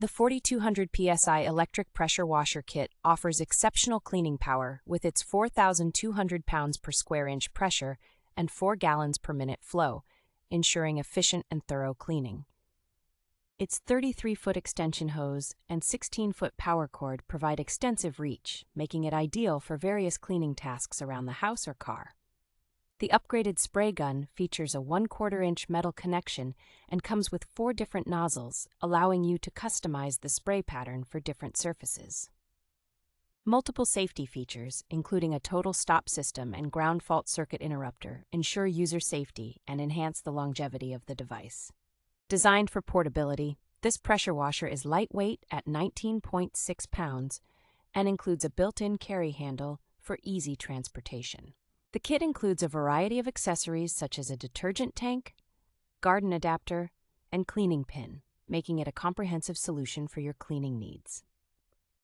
The 4200 psi electric pressure washer kit offers exceptional cleaning power with its 4,200 pounds per square inch pressure and 4 gallons per minute flow, ensuring efficient and thorough cleaning. Its 33-foot extension hose and 16-foot power cord provide extensive reach, making it ideal for various cleaning tasks around the house or car. The upgraded spray gun features a 1/4-inch metal connection and comes with 4 different nozzles, allowing you to customize the spray pattern for different surfaces. Multiple safety features, including a total stop system and ground fault circuit interrupter, ensure user safety and enhance the longevity of the device. Designed for portability, this pressure washer is lightweight at 19.6 pounds and includes a built-in carry handle for easy transportation. The kit includes a variety of accessories such as a detergent tank, garden adapter, and cleaning pin, making it a comprehensive solution for your cleaning needs.